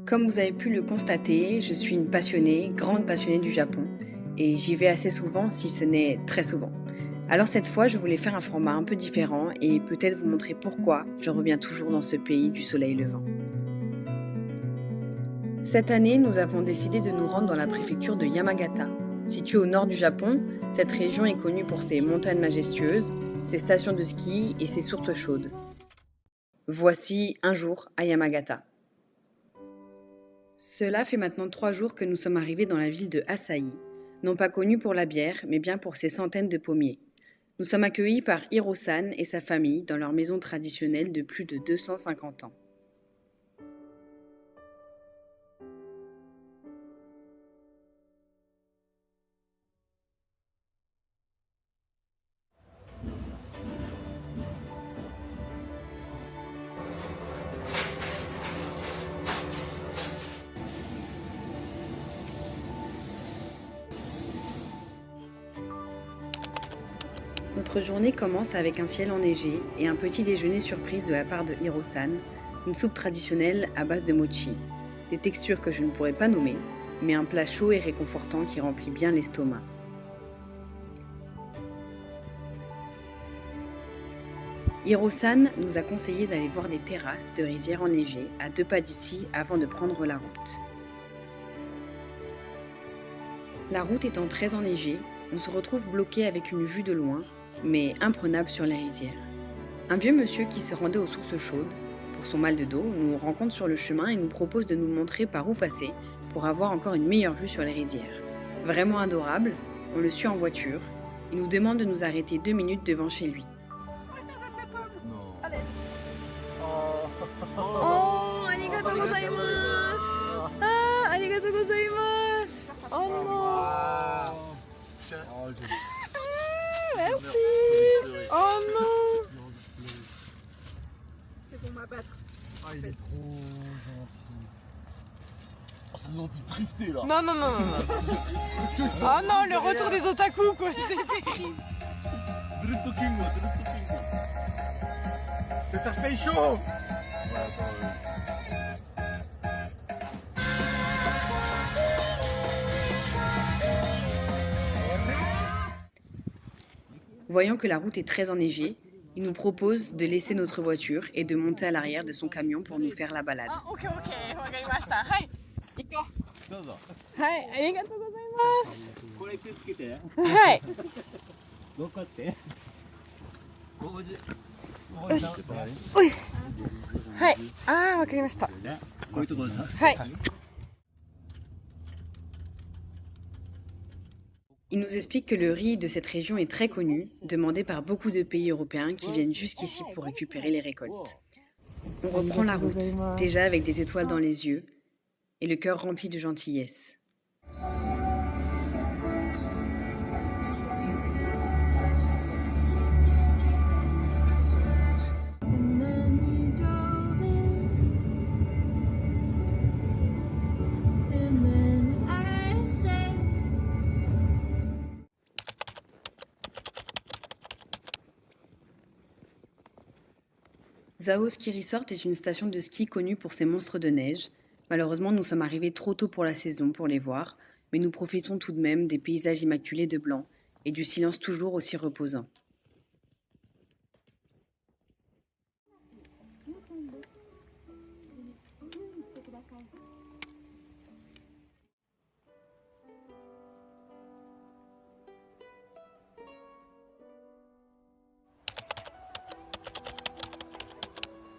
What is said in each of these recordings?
Comme vous avez pu le constater, je suis une passionnée, grande passionnée du Japon, et j'y vais assez souvent, si ce n'est très souvent. Alors cette fois, je voulais faire un format un peu différent et peut-être vous montrer pourquoi je reviens toujours dans ce pays du soleil levant. Cette année, nous avons décidé de nous rendre dans la préfecture de Yamagata. Située au nord du Japon, cette région est connue pour ses montagnes majestueuses, ses stations de ski et ses sources chaudes. Voici un jour à Yamagata. Cela fait maintenant 3 jours que nous sommes arrivés dans la ville de Asahi, non pas connue pour la bière, mais bien pour ses centaines de pommiers. Nous sommes accueillis par Hiro-san et sa famille dans leur maison traditionnelle de plus de 250 ans. Notre journée commence avec un ciel enneigé et un petit déjeuner surprise de la part de Hiro-san, une soupe traditionnelle à base de mochi, des textures que je ne pourrais pas nommer, mais un plat chaud et réconfortant qui remplit bien l'estomac. Hiro-san nous a conseillé d'aller voir des terrasses de rizières enneigées à 2 pas d'ici avant de prendre la route. La route étant très enneigée, on se retrouve bloqué avec une vue de loin, mais imprenable sur les rizières. Un vieux monsieur qui se rendait aux sources chaudes, pour son mal de dos, nous rencontre sur le chemin et nous propose de nous montrer par où passer pour avoir encore une meilleure vue sur les rizières. Vraiment adorable, on le suit en voiture. Il nous demande de nous arrêter 2 minutes devant chez lui. Oh, arigatou gozaimasu. Ah, arigatou gozaimasu. Oh non. Merci. Oh non. C'est pour m'abattre. Ah, il est trop gentil. Oh, ça nous envie de drifter là. Non, non, non, non, non. Oh non, le retour des otaku quoi. C'est écrit. Drift au king, drift au king. C'est ta fait chaud. Voyant que la route est très enneigée, il nous propose de laisser notre voiture et de monter à l'arrière de son camion pour nous faire la balade. Ah, ok, ok, わかりました。はい。行こう。どうぞ。はい、ありがとうございます。これ気をつけて。はい。どこって。ここで。よし。おい。はい。ああ、わかりました。こういうところさ。はい。Il nous explique que le riz de cette région est très connu, demandé par beaucoup de pays européens qui viennent jusqu'ici pour récupérer les récoltes. On reprend la route, déjà avec des étoiles dans les yeux et le cœur rempli de gentillesse. Zao Ski Resort est une station de ski connue pour ses monstres de neige. Malheureusement, nous sommes arrivés trop tôt pour la saison pour les voir, mais nous profitons tout de même des paysages immaculés de blanc et du silence toujours aussi reposant.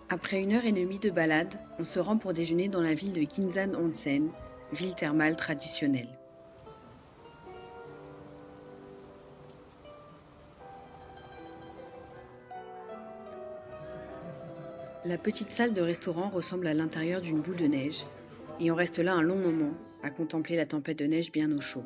Après 1 heure et demie de balade, on se rend pour déjeuner dans la ville de Kinzan Onsen, ville thermale traditionnelle. La petite salle de restaurant ressemble à l'intérieur d'une boule de neige, et on reste là un long moment à contempler la tempête de neige bien au chaud.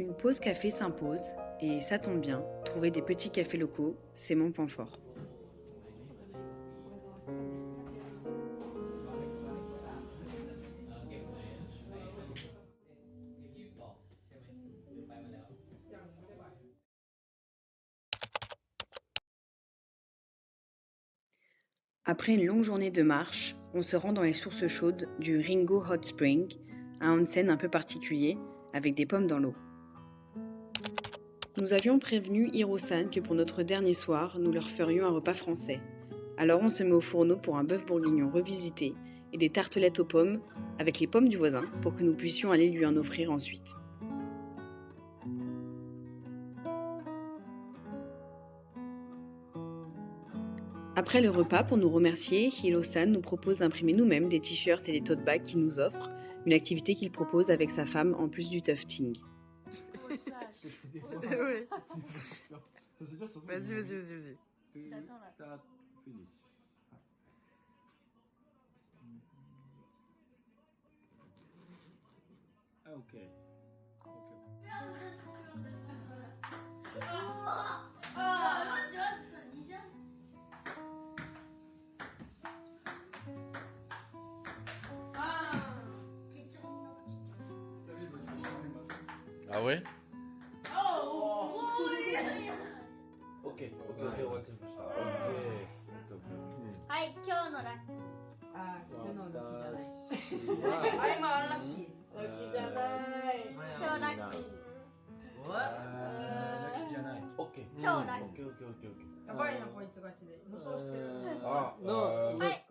Une pause café s'impose, et ça tombe bien, trouver des petits cafés locaux, c'est mon point fort. Après une longue journée de marche, on se rend dans les sources chaudes du Ringo Hot Spring, un onsen un peu particulier, avec des pommes dans l'eau. Nous avions prévenu Hiro-san que pour notre dernier soir, nous leur ferions un repas français. Alors on se met au fourneau pour un bœuf bourguignon revisité et des tartelettes aux pommes avec les pommes du voisin pour que nous puissions aller lui en offrir ensuite. Après le repas, pour nous remercier, Hiro-san nous propose d'imprimer nous-mêmes des t-shirts et des tote bags qu'il nous offre, une activité qu'il propose avec sa femme en plus du tufting. Oui. Vas-y. Finish. Okay. Ah ouais? Ok, ouais, quelque chose. Ok. はい、今日のラッキー。あー、昨日のラッキーじゃない。私はあ、今ラッキー。ラッキーじゃない。超ラッキー。ラッキーじゃない。オッケー。超ラッキー。オッケー。やばいな、こいつガチで。無双してる。あ、はい。